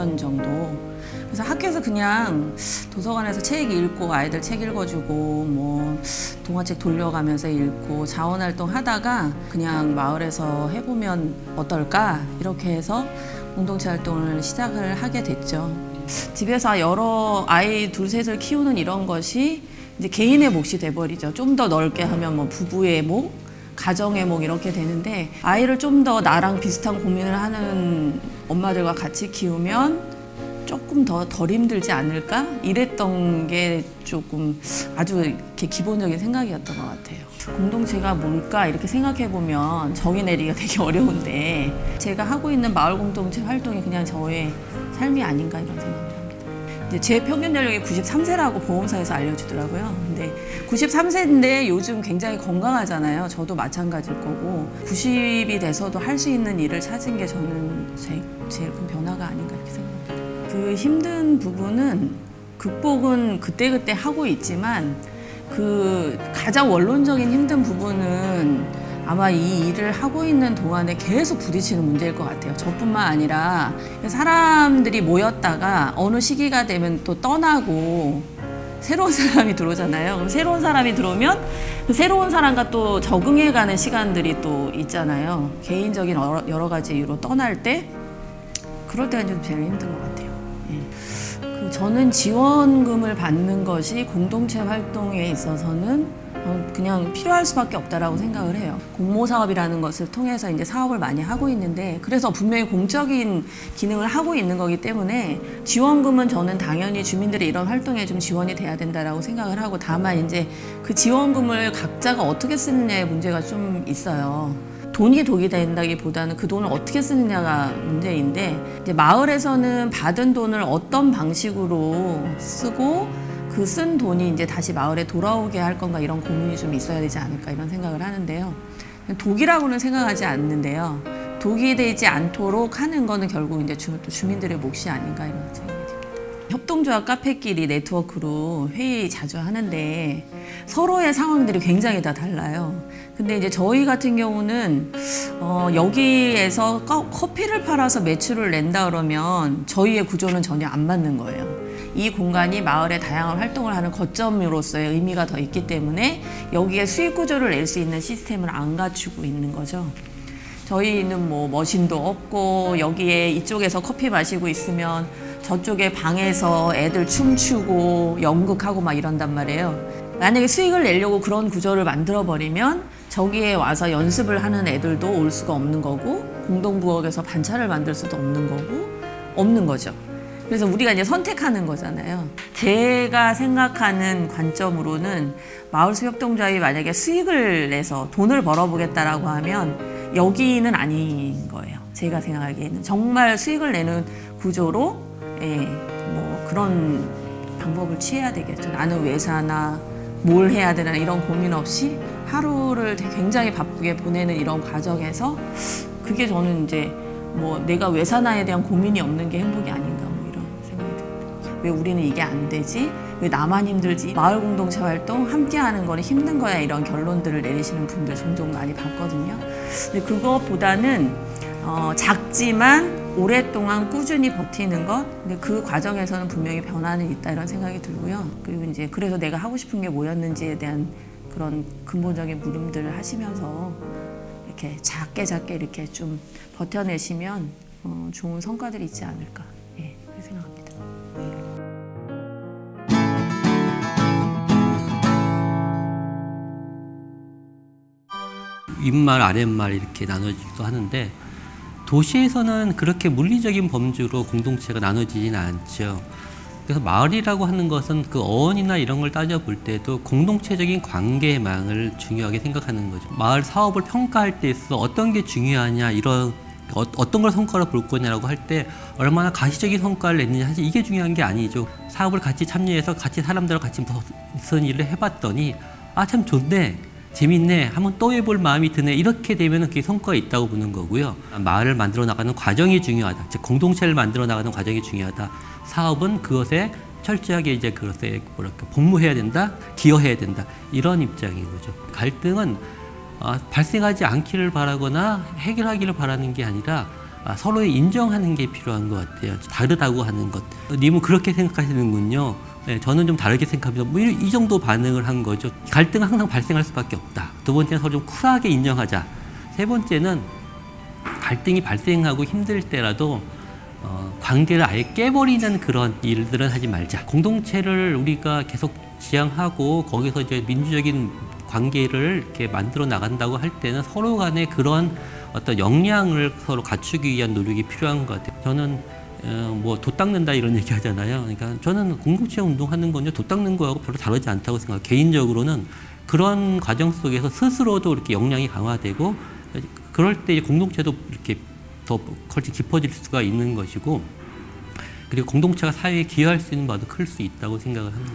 5년 정도. 그래서 학교에서 그냥 도서관에서 책 읽고 아이들 책 읽어주고 뭐 동화책 돌려가면서 읽고 자원활동 하다가 그냥 마을에서 해보면 어떨까 이렇게 해서 공동체 활동을 시작을 하게 됐죠. 집에서 여러 아이 둘 셋을 키우는 이런 것이 이제 개인의 몫이 돼버리죠. 좀 더 넓게 하면 뭐 부부의 몫, 가정의 몫 이렇게 되는데 아이를 좀 더 나랑 비슷한 고민을 하는 엄마들과 같이 키우면 조금 덜 힘들지 않을까? 이랬던 게 조금 아주 이렇게 기본적인 생각이었던 것 같아요. 공동체가 뭘까 이렇게 생각해보면 정의 내리기가 되게 어려운데 제가 하고 있는 마을 공동체 활동이 그냥 저의 삶이 아닌가 이런 생각을 합니다. 이제 제 평균 연령이 93세라고 보험사에서 알려주더라고요. 근데 93세인데 요즘 굉장히 건강하잖아요. 저도 마찬가지일 거고 90이 돼서도 할 수 있는 일을 찾은 게 저는 제일 큰 변화가 아닌가 이렇게 생각합니다. 그 힘든 부분은 극복은 그때그때 하고 있지만 그 가장 원론적인 힘든 부분은 아마 이 일을 하고 있는 동안에 계속 부딪히는 문제일 것 같아요. 저뿐만 아니라 사람들이 모였다가 어느 시기가 되면 또 떠나고 새로운 사람이 들어오잖아요. 그럼 새로운 사람이 들어오면 그 새로운 사람과 또 적응해가는 시간들이 또 있잖아요. 개인적인 여러 가지 이유로 떠날 때 그럴 때가 좀 제일 힘든 것 같아요. 저는 지원금을 받는 것이 공동체 활동에 있어서는 그냥 필요할 수밖에 없다라고 생각을 해요. 공모사업이라는 것을 통해서 이제 사업을 많이 하고 있는데 그래서 분명히 공적인 기능을 하고 있는 거기 때문에 지원금은 저는 당연히 주민들의 이런 활동에 좀 지원이 돼야 된다라고 생각을 하고 다만 이제 그 지원금을 각자가 어떻게 쓰느냐의 문제가 좀 있어요. 돈이 독이 된다기보다는 그 돈을 어떻게 쓰느냐가 문제인데 이제 마을에서는 받은 돈을 어떤 방식으로 쓰고 그 쓴 돈이 이제 다시 마을에 돌아오게 할 건가 이런 고민이 좀 있어야 되지 않을까 이런 생각을 하는데요. 독이라고는 생각하지 않는데요. 독이 되지 않도록 하는 거는 결국 이제 주민들의 몫이 아닌가 이런 생각이 듭니다. 협동조합 카페끼리 네트워크로 회의 자주 하는데 서로의 상황들이 굉장히 다 달라요. 근데 이제 저희 같은 경우는 여기에서 커피를 팔아서 매출을 낸다 그러면 저희의 구조는 전혀 안 맞는 거예요. 이 공간이 마을의 다양한 활동을 하는 거점으로서의 의미가 더 있기 때문에 여기에 수익 구조를 낼 수 있는 시스템을 안 갖추고 있는 거죠. 저희는 뭐 머신도 없고 여기에 이쪽에서 커피 마시고 있으면 저쪽에 방에서 애들 춤추고 연극하고 막 이런단 말이에요. 만약에 수익을 내려고 그런 구조를 만들어버리면 저기에 와서 연습을 하는 애들도 올 수가 없는 거고 공동부엌에서 반차를 만들 수도 없는 거고 없는 거죠. 그래서 우리가 이제 선택하는 거잖아요. 제가 생각하는 관점으로는 마을수협동조합이 만약에 수익을 내서 돈을 벌어보겠다라고 하면 여기는 아닌 거예요. 제가 생각하기에는 정말 수익을 내는 구조로 뭐 그런 방법을 취해야 되겠죠. 나는 왜 사나 뭘 해야 되나 이런 고민 없이 하루를 굉장히 바쁘게 보내는 이런 과정에서 그게 저는 이제 뭐 내가 왜 사나에 대한 고민이 없는 게 행복이 아닌가 뭐 이런 생각이 듭니다. 왜 우리는 이게 안 되지? 왜 나만 힘들지? 마을 공동체 활동 함께 하는 거는 힘든 거야 이런 결론들을 내리시는 분들 종종 많이 봤거든요. 근데 그것보다는 작지만 오랫동안 꾸준히 버티는 것, 근데 그 과정에서는 분명히 변화는 있다 이런 생각이 들고요. 그리고 이제 그래서 내가 하고 싶은 게 뭐였는지에 대한 그런 근본적인 물음들을 하시면서 이렇게 작게 이렇게 좀 버텨내시면 좋은 성과들이 있지 않을까 그렇게 생각합니다. 윗말 아랫말 이렇게 나눠지기도 하는데 도시에서는 그렇게 물리적인 범주로 공동체가 나눠지지는 않죠. 그래서 마을이라고 하는 것은 그 어원이나 이런 걸 따져볼 때도 공동체적인 관계망을 중요하게 생각하는 거죠. 마을 사업을 평가할 때 있어 어떤 게 중요하냐 이런 어떤 걸 성과로 볼 거냐라고 할 때 얼마나 가시적인 성과를 냈느냐 사실 이게 중요한 게 아니죠. 사업을 같이 참여해서 같이 사람들과 같이 무슨 일을 해봤더니 아 참 좋네. 재밌네. 한번 또 해볼 마음이 드네. 이렇게 되면 그게 성과가 있다고 보는 거고요. 마을을 만들어 나가는 과정이 중요하다. 즉 공동체를 만들어 나가는 과정이 중요하다. 사업은 그것에 철저하게 이제 그것에 뭐랄까 복무해야 된다, 기여해야 된다 이런 입장인 거죠. 갈등은 발생하지 않기를 바라거나 해결하기를 바라는 게 아니라 서로의 인정하는 게 필요한 것 같아요. 다르다고 하는 것. 님은 그렇게 생각하시는군요. 네, 저는 좀 다르게 생각합니다. 뭐 이 정도 반응을 한 거죠. 갈등은 항상 발생할 수밖에 없다. 두 번째는 서로 좀 쿨하게 인정하자. 세 번째는 갈등이 발생하고 힘들 때라도 관계를 아예 깨버리는 그런 일들은 하지 말자. 공동체를 우리가 계속 지향하고 거기서 이제 민주적인 관계를 이렇게 만들어 나간다고 할 때는 서로 간에 그런 어떤 역량을 서로 갖추기 위한 노력이 필요한 것 같아요. 저는 뭐 돛 닦는다 이런 얘기 하잖아요. 그러니까 저는 공동체 운동하는 건요, 돛 닦는 거하고 별로 다르지 않다고 생각해요. 개인적으로는 그런 과정 속에서 스스로도 이렇게 역량이 강화되고 그럴 때 공동체도 이렇게 더 깊어질 수가 있는 것이고, 그리고 공동체가 사회에 기여할 수 있는 바도 클 수 있다고 생각을 합니다.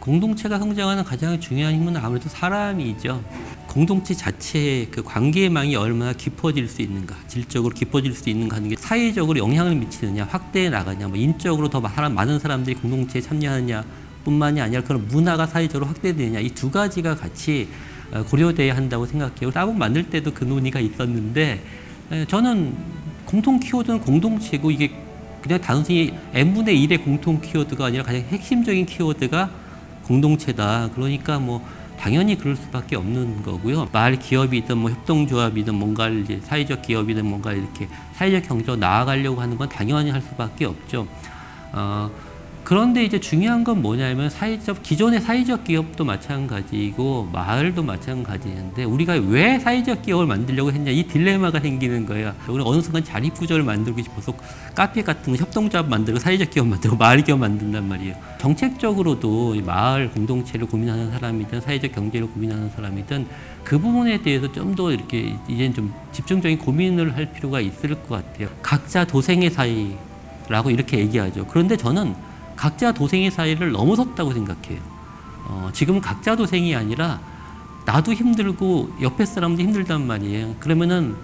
공동체가 성장하는 가장 중요한 힘은 아무래도 사람이죠. 공동체 자체의 그 관계망이 얼마나 깊어질 수 있는가, 질적으로 깊어질 수 있는가 하는 게 사회적으로 영향을 미치느냐, 확대해 나가냐, 뭐 인적으로 더 많은 사람들이 공동체에 참여하느냐 뿐만이 아니라 그런 문화가 사회적으로 확대되느냐, 이 두 가지가 같이 고려돼야 한다고 생각해요. 따봉 만들 때도 그 논의가 있었는데, 저는 공통 키워드는 공동체고, 이게 그냥 단순히 n분의 1의 공통 키워드가 아니라 가장 핵심적인 키워드가 공동체다. 그러니까 뭐 당연히 그럴 수밖에 없는 거고요. 마을 기업이든 뭐 협동조합이든 뭔가를 이제 사회적 기업이든 뭔가 이렇게 사회적 경제로 나아가려고 하는 건 당연히 할 수밖에 없죠. 그런데 이제 중요한 건 뭐냐면 기존의 사회적 기업도 마찬가지고 마을도 마찬가지인데, 우리가 왜 사회적 기업을 만들려고 했냐, 이 딜레마가 생기는 거예요. 우리 어느 순간 자립구조를 만들고 싶어서 카페 같은 거 협동조합 만들고 사회적 기업 만들고 마을 기업 만든단 말이에요. 정책적으로도 이 마을 공동체를 고민하는 사람이든 사회적 경제를 고민하는 사람이든 그 부분에 대해서 좀 더 이렇게 이제는 좀 집중적인 고민을 할 필요가 있을 것 같아요. 각자 도생의 사이라고 이렇게 얘기하죠. 그런데 저는 각자 도생의 사이를 넘어섰다고 생각해요. 지금은 각자 도생이 아니라 나도 힘들고 옆에 사람도 힘들단 말이에요. 그러면은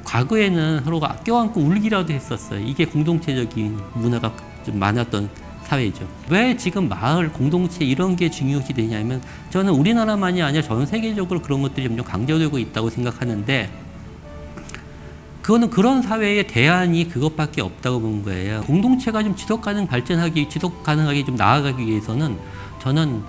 과거에는 서로가 껴안고 울기라도 했었어요. 이게 공동체적인 문화가 좀 많았던 사회죠. 왜 지금 마을, 공동체 이런 게 중요시 되냐면, 저는 우리나라만이 아니라 전 세계적으로 그런 것들이 점점 강조되고 있다고 생각하는데, 그거는 그런 사회의 대안이 그것밖에 없다고 본 거예요. 공동체가 좀 지속 가능하게 좀 나아가기 위해서는 저는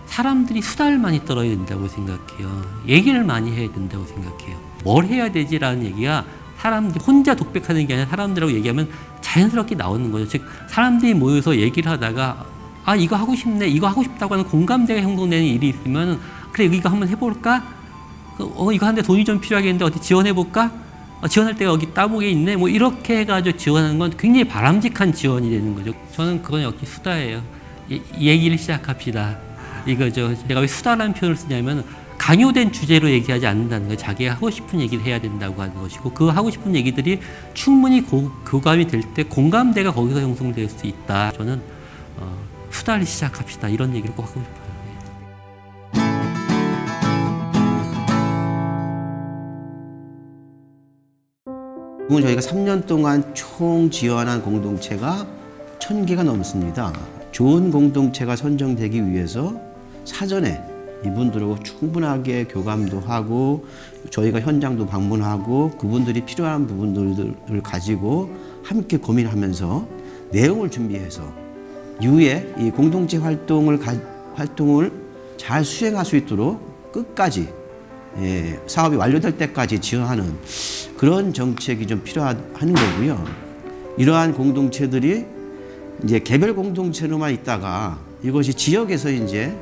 사람들이 수다를 많이 떨어야 된다고 생각해요. 얘기를 많이 해야 된다고 생각해요. 뭘 해야 되지라는 얘기가 사람들이 혼자 독백하는 게 아니라 사람들하고 얘기하면 자연스럽게 나오는 거죠. 즉 사람들이 모여서 얘기를 하다가 이거 하고 싶네, 이거 하고 싶다고 하는 공감대가 형성되는 일이 있으면, 그래 이거 한번 해볼까? 이거 하는데 돈이 좀 필요하겠는데 어디 지원해볼까? 지원할 때가 여기 따봉에 있네? 뭐 이렇게 해가지고 지원하는 건 굉장히 바람직한 지원이 되는 거죠. 저는 그건 역시 수다예요. 얘기를 시작합시다. 이거죠. 내가 왜 수다라는 표현을 쓰냐면, 강요된 주제로 얘기하지 않는다는 거예요. 자기가 하고 싶은 얘기를 해야 된다고 하는 것이고, 그 하고 싶은 얘기들이 충분히 교감이 될 때 공감대가 거기서 형성될 수 있다. 저는 수다를 시작합시다. 이런 얘기를 꼭 하고 싶어요. 지금 저희가 3년 동안 총 지원한 공동체가 1000개가 넘습니다. 좋은 공동체가 선정되기 위해서 사전에 이분들하고 충분하게 교감도 하고, 저희가 현장도 방문하고, 그분들이 필요한 부분들을 가지고 함께 고민하면서 내용을 준비해서 이후에 이 공동체 활동을 잘 수행할 수 있도록 끝까지 사업이 완료될 때까지 지원하는 그런 정책이 좀 필요한 거고요. 이러한 공동체들이 이제 개별 공동체로만 있다가 이것이 지역에서 이제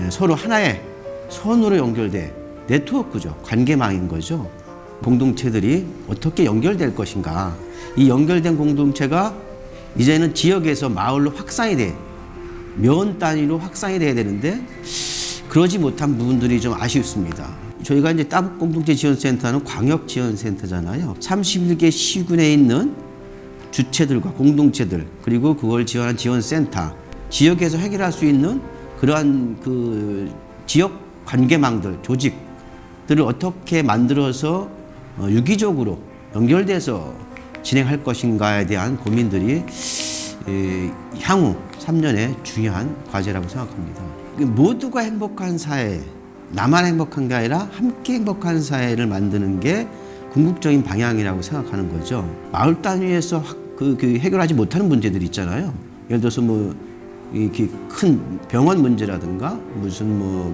서로 하나의 선으로 연결돼 네트워크죠. 관계망인 거죠. 공동체들이 어떻게 연결될 것인가. 이 연결된 공동체가 이제는 지역에서 마을로 확산이 돼, 면 단위로 확산이 돼야 되는데 그러지 못한 부분들이 좀 아쉽습니다. 저희가 이제 따북 공동체 지원센터는 광역 지원센터잖아요. 31개 시군에 있는 주체들과 공동체들, 그리고 그걸 지원한 지원센터, 지역에서 해결할 수 있는 그러한 그 지역 관계망들, 조직들을 어떻게 만들어서 유기적으로 연결돼서 진행할 것인가에 대한 고민들이 향후 3년의 중요한 과제라고 생각합니다. 모두가 행복한 사회, 나만 행복한 게 아니라 함께 행복한 사회를 만드는 게 궁극적인 방향이라고 생각하는 거죠. 마을 단위에서 해결하지 못하는 문제들이 있잖아요. 예를 들어서 뭐 이렇게 큰 병원 문제라든가 무슨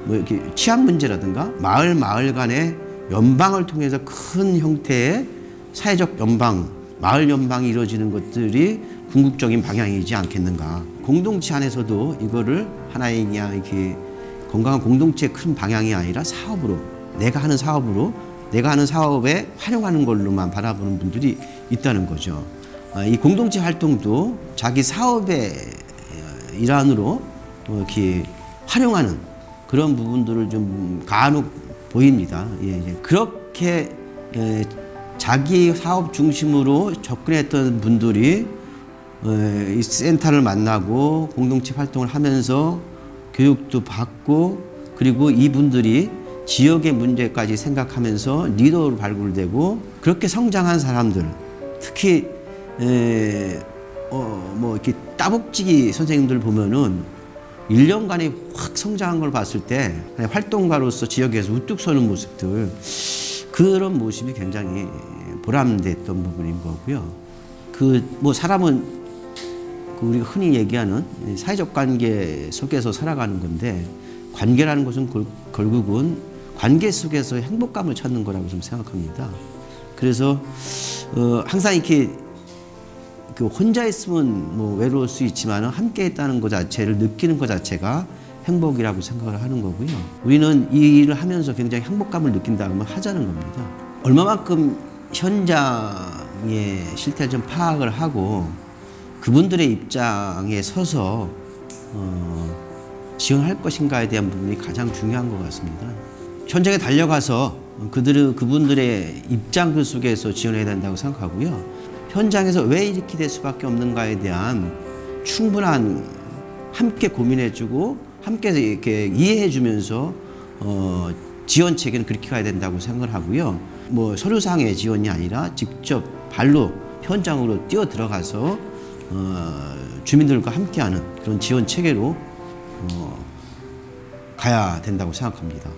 이렇게 치안 문제라든가 마을 간의 연방을 통해서 큰 형태의 사회적 연방, 마을 연방이 이루어지는 것들이 궁극적인 방향이지 않겠는가. 공동체 안에서도 이거를 하나의 그냥 이렇게 건강한 공동체의 큰 방향이 아니라 사업으로, 내가 하는 사업에 활용하는 걸로만 바라보는 분들이 있다는 거죠. 이 공동체 활동도 자기 사업의 일환으로 이렇게 활용하는 그런 부분들을 좀 간혹 보입니다. 그렇게 자기 사업 중심으로 접근했던 분들이 이 센터를 만나고 공동체 활동을 하면서 교육도 받고, 그리고 이분들이 지역의 문제까지 생각하면서 리더로 발굴되고, 그렇게 성장한 사람들, 특히 이렇게 따복지기 선생님들 보면은 1년간에 확 성장한 걸 봤을 때 활동가로서 지역에서 우뚝 서는 모습들, 그런 모습이 굉장히 보람됐던 부분인 거고요. 사람은 우리가 흔히 얘기하는 사회적 관계 속에서 살아가는 건데, 관계라는 것은 결국은 관계 속에서 행복감을 찾는 거라고 좀 생각합니다. 그래서 항상 이렇게 혼자 있으면 외로울 수 있지만 함께 있다는 것 자체를 느끼는 것 자체가 행복이라고 생각을 하는 거고요. 우리는 이 일을 하면서 굉장히 행복감을 느낀다면 하자는 겁니다. 얼마만큼 현장의 실태를 좀 파악을 하고 그분들의 입장에 서서 지원할 것인가에 대한 부분이 가장 중요한 것 같습니다. 현장에 달려가서 그분들의 입장 속에서 지원해야 된다고 생각하고요. 현장에서 왜 이렇게 될 수밖에 없는가에 대한 충분한 함께 고민해주고 함께 이렇게 이해해주면서 지원 체계는 그렇게 가야 된다고 생각을 하고요. 서류상의 지원이 아니라 직접 발로 현장으로 뛰어 들어가서 주민들과 함께하는 그런 지원 체계로 가야 된다고 생각합니다.